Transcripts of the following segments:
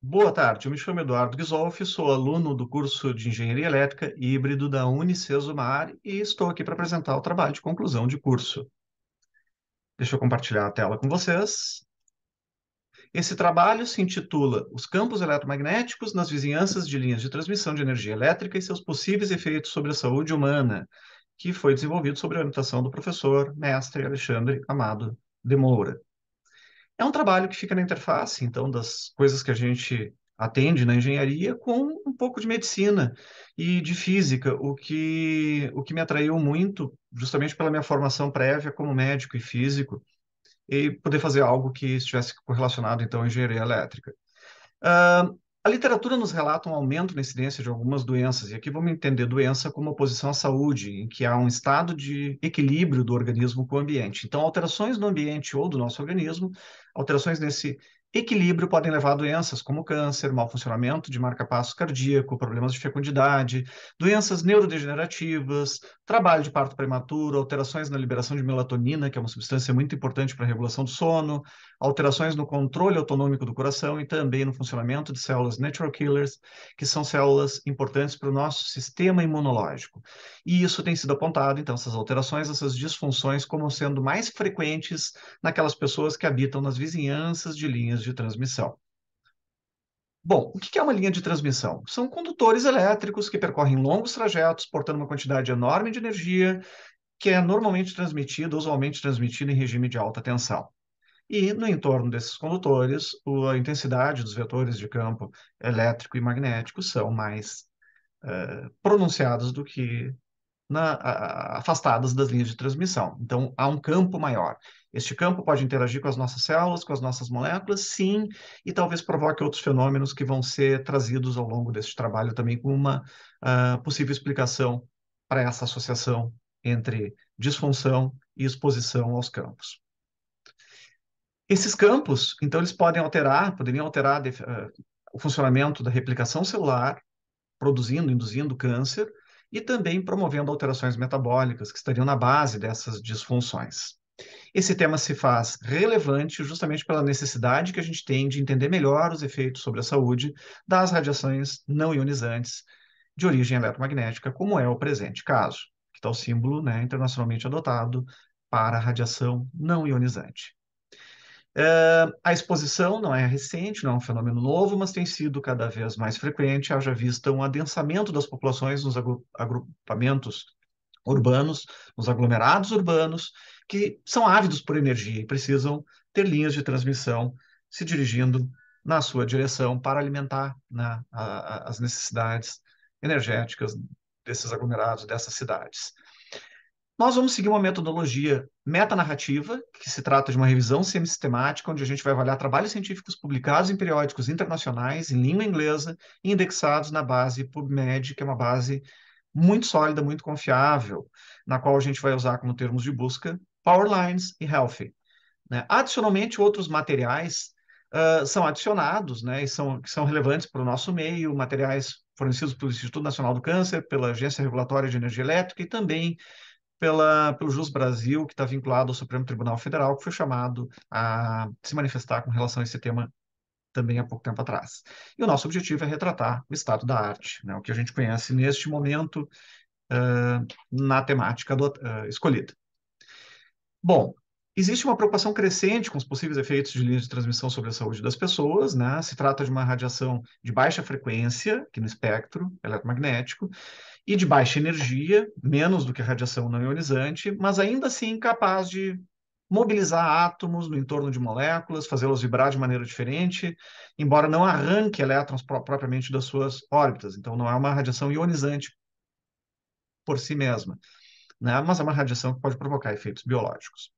Boa tarde, eu me chamo Eduardo Ghisolfi, sou aluno do curso de Engenharia Elétrica e Híbrido da Unicesumar e estou aqui para apresentar o trabalho de conclusão de curso. Deixa eu compartilhar a tela com vocês. Esse trabalho se intitula Os campos eletromagnéticos nas vizinhanças de linhas de transmissão de energia elétrica e seus possíveis efeitos sobre a saúde humana, que foi desenvolvido sob a orientação do professor mestre Alexandre Amado de Moura. É um trabalho que fica na interface, então, das coisas que a gente atende na engenharia com um pouco de medicina e de física, o que me atraiu muito, justamente pela minha formação prévia como médico e físico, e poder fazer algo que estivesse correlacionado, então, à engenharia elétrica. Ah, a literatura nos relata um aumento na incidência de algumas doenças, e aqui vamos entender doença como oposição à saúde, em que há um estado de equilíbrio do organismo com o ambiente. Então, alterações no ambiente ou do nosso organismo, alterações nesse equilíbrio podem levar a doenças como câncer, mau funcionamento de marca-passo cardíaco, problemas de fecundidade, doenças neurodegenerativas, trabalho de parto prematuro, alterações na liberação de melatonina, que é uma substância muito importante para a regulação do sono, alterações no controle autonômico do coração e também no funcionamento de células natural killers, que são células importantes para o nosso sistema imunológico. E isso tem sido apontado, então, essas alterações, essas disfunções, como sendo mais frequentes naquelas pessoas que habitam nas vizinhanças de linhas de transmissão. Bom, o que é uma linha de transmissão? São condutores elétricos que percorrem longos trajetos, portando uma quantidade enorme de energia, que é normalmente transmitida, usualmente transmitida em regime de alta tensão. E no entorno desses condutores, a intensidade dos vetores de campo elétrico e magnético são mais pronunciadas do que afastadas das linhas de transmissão. Então, há um campo maior. Este campo pode interagir com as nossas células, com as nossas moléculas, sim, e talvez provoque outros fenômenos que vão ser trazidos ao longo deste trabalho também com uma possível explicação para essa associação entre disfunção e exposição aos campos. Esses campos, então, eles poderiam alterar o funcionamento da replicação celular, produzindo, induzindo câncer, e também promovendo alterações metabólicas que estariam na base dessas disfunções. Esse tema se faz relevante justamente pela necessidade que a gente tem de entender melhor os efeitos sobre a saúde das radiações não ionizantes de origem eletromagnética, como é o presente caso, que está o símbolo, né, internacionalmente adotado para a radiação não ionizante. A exposição não é recente, não é um fenômeno novo, mas tem sido cada vez mais frequente, haja vista um adensamento das populações nos agrupamentos urbanos, nos aglomerados urbanos, que são ávidos por energia e precisam ter linhas de transmissão se dirigindo na sua direção para alimentar, né, as necessidades energéticas desses aglomerados, dessas cidades. Nós vamos seguir uma metodologia metanarrativa, que se trata de uma revisão semi-sistemática, onde a gente vai avaliar trabalhos científicos publicados em periódicos internacionais, em língua inglesa, e indexados na base PubMed, que é uma base muito sólida, muito confiável, na qual a gente vai usar como termos de busca Powerlines e Healthy, né? Adicionalmente, outros materiais são adicionados, né, e que são relevantes para o nosso meio, materiais fornecidos pelo Instituto Nacional do Câncer, pela Agência Regulatória de Energia Elétrica e também pelo Jus Brasil, que está vinculado ao Supremo Tribunal Federal, que foi chamado a se manifestar com relação a esse tema também há pouco tempo atrás. E o nosso objetivo é retratar o estado da arte, né, o que a gente conhece neste momento na temática escolhida. Bom, existe uma preocupação crescente com os possíveis efeitos de linhas de transmissão sobre a saúde das pessoas, né? Se trata de uma radiação de baixa frequência, aqui no espectro eletromagnético, e de baixa energia, menos do que a radiação não ionizante, mas ainda assim capaz de mobilizar átomos no entorno de moléculas, fazê-los vibrar de maneira diferente, embora não arranque elétrons propriamente das suas órbitas. Então, não é uma radiação ionizante por si mesma, né? Mas é uma radiação que pode provocar efeitos biológicos.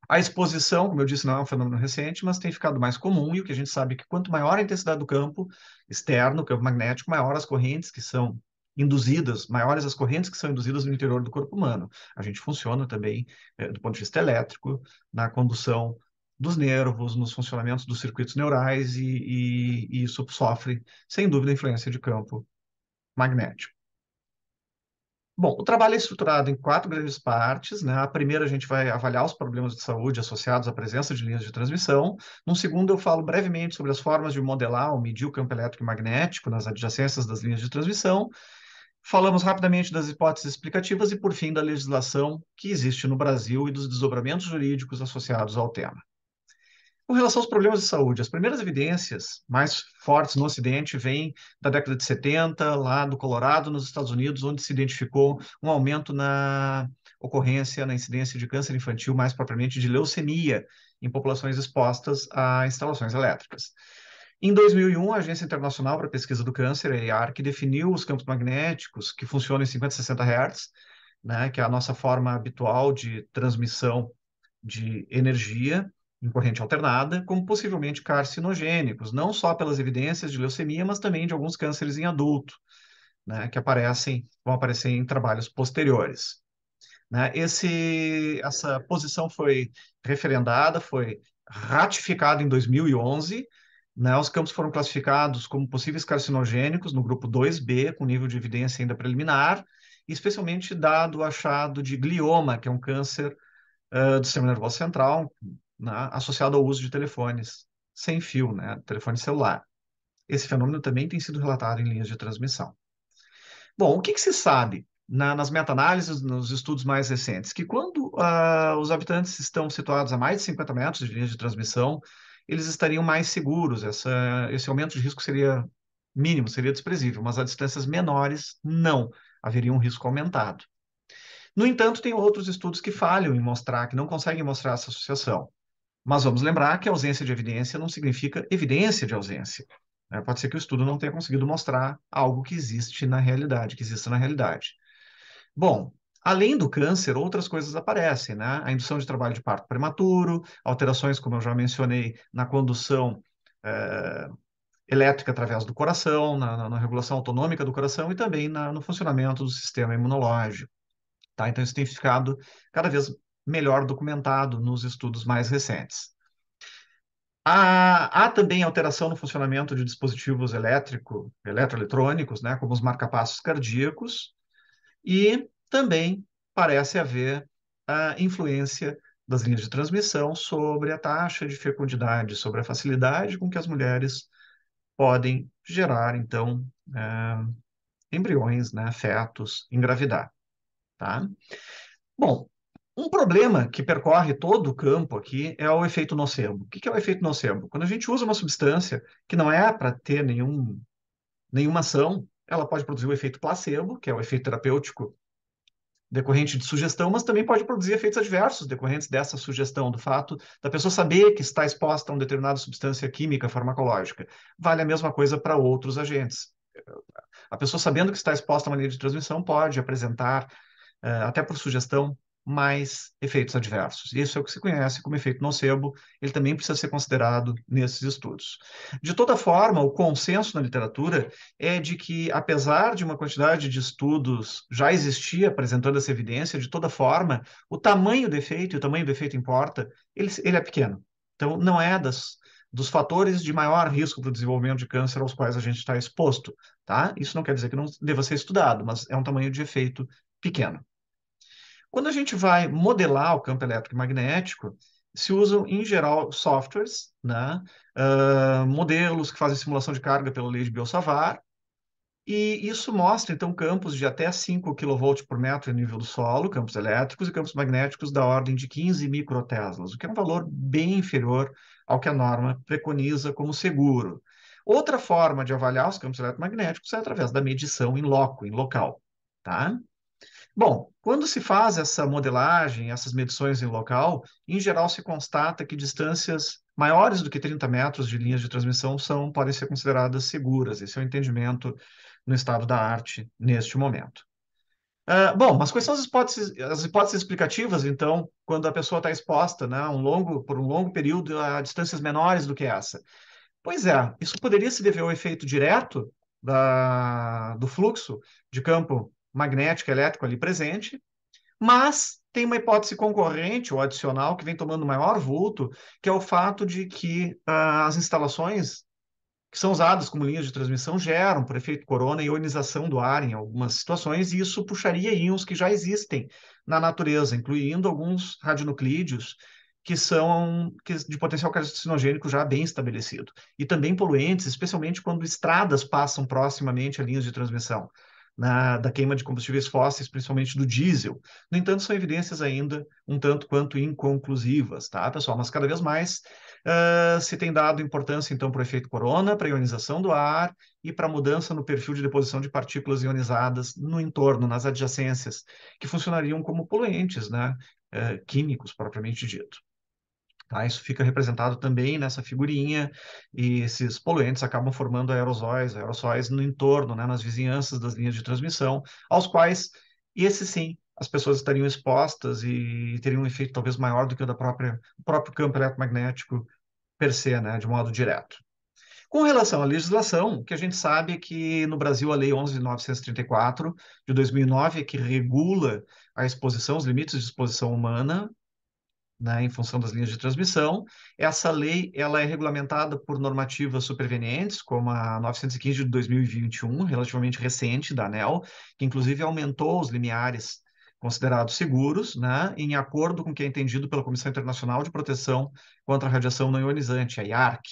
A exposição, como eu disse, não é um fenômeno recente, mas tem ficado mais comum, e o que a gente sabe é que quanto maior a intensidade do campo externo, o campo magnético, maior as correntes que são induzidas, maiores as correntes que são induzidas no interior do corpo humano. A gente funciona também, do ponto de vista elétrico, na condução dos nervos, nos funcionamentos dos circuitos neurais, e isso sofre, sem dúvida, a influência de campo magnético. Bom, o trabalho é estruturado em quatro grandes partes, né? A primeira, a gente vai avaliar os problemas de saúde associados à presença de linhas de transmissão. No segundo, eu falo brevemente sobre as formas de modelar ou medir o campo elétrico e magnético nas adjacências das linhas de transmissão. Falamos rapidamente das hipóteses explicativas e, por fim, da legislação que existe no Brasil e dos desdobramentos jurídicos associados ao tema. Com relação aos problemas de saúde, as primeiras evidências mais fortes no Ocidente vêm da década de 70, lá do Colorado, nos Estados Unidos, onde se identificou um aumento na ocorrência, na incidência de câncer infantil, mais propriamente de leucemia, em populações expostas a instalações elétricas. Em 2001, a Agência Internacional para a Pesquisa do Câncer, a EARC, definiu os campos magnéticos que funcionam em 50 e 60 Hz, né, que é a nossa forma habitual de transmissão de energia em corrente alternada, como possivelmente carcinogênicos, não só pelas evidências de leucemia, mas também de alguns cânceres em adulto, né, que vão aparecer em trabalhos posteriores. Né? Essa posição foi referendada, foi ratificada em 2011. Né? Os campos foram classificados como possíveis carcinogênicos no grupo 2B, com nível de evidência ainda preliminar, especialmente dado o achado de glioma, que é um câncer do sistema nervoso central, né, associado ao uso de telefones sem fio, né, telefone celular. Esse fenômeno também tem sido relatado em linhas de transmissão. Bom, o que se sabe nas meta-análises, nos estudos mais recentes? Que quando os habitantes estão situados a mais de 50 metros de linhas de transmissão, eles estariam mais seguros. Esse aumento de risco seria mínimo, seria desprezível, mas a distâncias menores, não. Haveria um risco aumentado. No entanto, tem outros estudos que falham em mostrar, que não conseguem mostrar essa associação. Mas vamos lembrar que ausência de evidência não significa evidência de ausência. Né? Pode ser que o estudo não tenha conseguido mostrar algo que existe na realidade, que exista na realidade. Bom, além do câncer, outras coisas aparecem, né? A indução de trabalho de parto prematuro, alterações, como eu já mencionei, na condução elétrica através do coração, na regulação autonômica do coração e também no funcionamento do sistema imunológico. Tá? Então, isso tem ficado cada vez melhor documentado nos estudos mais recentes. Há também alteração no funcionamento de dispositivos eletroeletrônicos, né, como os marcapassos cardíacos, e também parece haver a influência das linhas de transmissão sobre a taxa de fecundidade, sobre a facilidade com que as mulheres podem gerar, então, embriões, né, fetos, engravidar. Tá? Bom, um problema que percorre todo o campo aqui é o efeito nocebo. O que é o efeito nocebo? Quando a gente usa uma substância que não é para ter nenhuma ação, ela pode produzir o efeito placebo, que é o efeito terapêutico decorrente de sugestão, mas também pode produzir efeitos adversos decorrentes dessa sugestão, do fato da pessoa saber que está exposta a uma determinada substância química farmacológica. Vale a mesma coisa para outros agentes. A pessoa sabendo que está exposta a uma linha de transmissão pode apresentar até por sugestão, mais efeitos adversos. Isso é o que se conhece como efeito nocebo, ele também precisa ser considerado nesses estudos. De toda forma, o consenso na literatura é de que, apesar de uma quantidade de estudos já existir apresentando essa evidência, de toda forma, o tamanho do efeito, e o tamanho do efeito importa, ele é pequeno. Então, não é dos fatores de maior risco para o desenvolvimento de câncer aos quais a gente está exposto, tá? Isso não quer dizer que não deva ser estudado, mas é um tamanho de efeito pequeno. Quando a gente vai modelar o campo elétrico e magnético, se usam, em geral, softwares, né? Modelos que fazem simulação de carga pela lei de Biot-Savart, e isso mostra, então, campos de até 5 kV por metro em nível do solo, campos elétricos, e campos magnéticos da ordem de 15 microteslas, o que é um valor bem inferior ao que a norma preconiza como seguro. Outra forma de avaliar os campos eletromagnéticos é através da medição em loco, em local, tá? Bom, quando se faz essa modelagem, essas medições em local, em geral se constata que distâncias maiores do que 30 metros de linhas de transmissão podem ser consideradas seguras. Esse é o entendimento no estado da arte neste momento. Bom, mas quais são as hipóteses explicativas, então, quando a pessoa está exposta, né, por um longo período a distâncias menores do que essa? Pois é, isso poderia se dever ao efeito direto do fluxo de campo magnético elétrico ali presente, mas tem uma hipótese concorrente ou adicional que vem tomando maior vulto, que é o fato de que as instalações que são usadas como linhas de transmissão, geram, por efeito corona, ionização do ar em algumas situações, e isso puxaria íons que já existem na natureza, incluindo alguns radionuclídeos que são de potencial carcinogênico já bem estabelecido. E também poluentes, especialmente quando estradas passam proximamente a linhas de transmissão. Da queima de combustíveis fósseis, principalmente do diesel. No entanto, são evidências ainda um tanto quanto inconclusivas, tá, pessoal? Mas cada vez mais se tem dado importância, então, para o efeito corona, para a ionização do ar e para a mudança no perfil de deposição de partículas ionizadas no entorno, nas adjacências, que funcionariam como poluentes, né, químicos, propriamente dito. Tá? Isso fica representado também nessa figurinha, e esses poluentes acabam formando aerossóis no entorno, né, nas vizinhanças das linhas de transmissão, aos quais, esse sim, as pessoas estariam expostas e teriam um efeito talvez maior do que o do próprio campo eletromagnético per se, né, de modo direto. Com relação à legislação, o que a gente sabe é que no Brasil a Lei 11.934 de 2009 é que regula a exposição, os limites de exposição humana, né, em função das linhas de transmissão. Essa lei ela é regulamentada por normativas supervenientes, como a 915 de 2021, relativamente recente da ANEEL, que inclusive aumentou os limiares considerados seguros, né, em acordo com o que é entendido pela Comissão Internacional de Proteção contra a Radiação Não Ionizante, a IARC.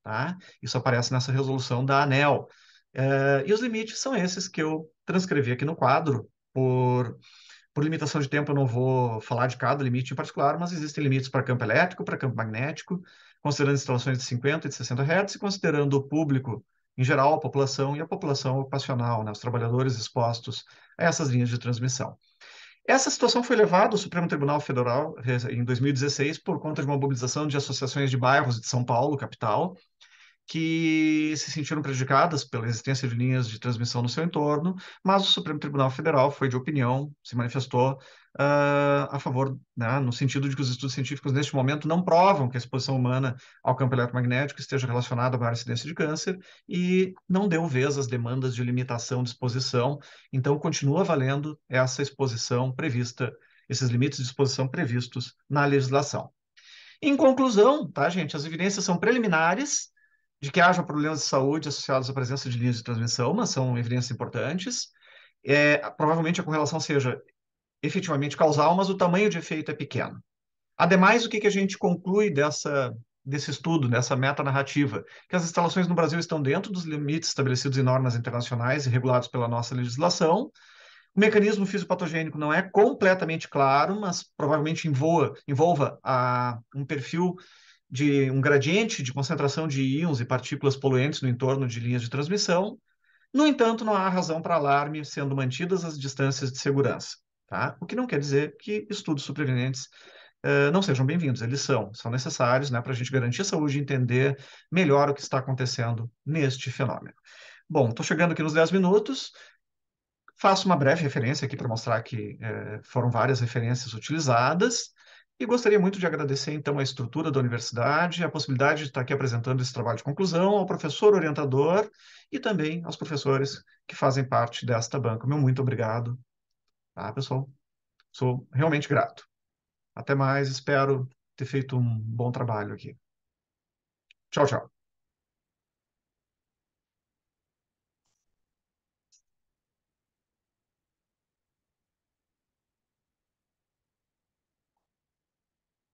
Tá? Isso aparece nessa resolução da ANEEL. E os limites são esses que eu transcrevi aqui no quadro por limitação de tempo, eu não vou falar de cada limite em particular, mas existem limites para campo elétrico, para campo magnético, considerando instalações de 50 e de 60 Hz e considerando o público em geral, a população e a população ocupacional, né, os trabalhadores expostos a essas linhas de transmissão. Essa situação foi levada ao Supremo Tribunal Federal em 2016 por conta de uma mobilização de associações de bairros de São Paulo, capital, que se sentiram prejudicadas pela existência de linhas de transmissão no seu entorno, mas o Supremo Tribunal Federal foi de opinião, se manifestou a favor, né, no sentido de que os estudos científicos, neste momento, não provam que a exposição humana ao campo eletromagnético esteja relacionada a maior incidência de câncer e não deu vez às demandas de limitação de exposição, então continua valendo essa exposição prevista, esses limites de exposição previstos na legislação. Em conclusão, tá, gente, as evidências são preliminares de que haja problemas de saúde associados à presença de linhas de transmissão, mas são evidências importantes. Provavelmente a correlação seja efetivamente causal, mas o tamanho de efeito é pequeno. Ademais, o que que a gente conclui desse estudo, dessa metanarrativa? Que as instalações no Brasil estão dentro dos limites estabelecidos em normas internacionais e regulados pela nossa legislação. O mecanismo fisiopatogênico não é completamente claro, mas provavelmente envolva um perfil de um gradiente de concentração de íons e partículas poluentes no entorno de linhas de transmissão. No entanto, não há razão para alarme, sendo mantidas as distâncias de segurança. Tá? O que não quer dizer que estudos supervenientes não sejam bem-vindos, eles são necessários, né, para a gente garantir a saúde e entender melhor o que está acontecendo neste fenômeno. Bom, estou chegando aqui nos 10 minutos. Faço uma breve referência aqui para mostrar que foram várias referências utilizadas e gostaria muito de agradecer, então, a estrutura da universidade, a possibilidade de estar aqui apresentando esse trabalho de conclusão, ao professor orientador e também aos professores que fazem parte desta banca. Meu muito obrigado, tá, pessoal? Sou realmente grato. Até mais, espero ter feito um bom trabalho aqui. Tchau, tchau.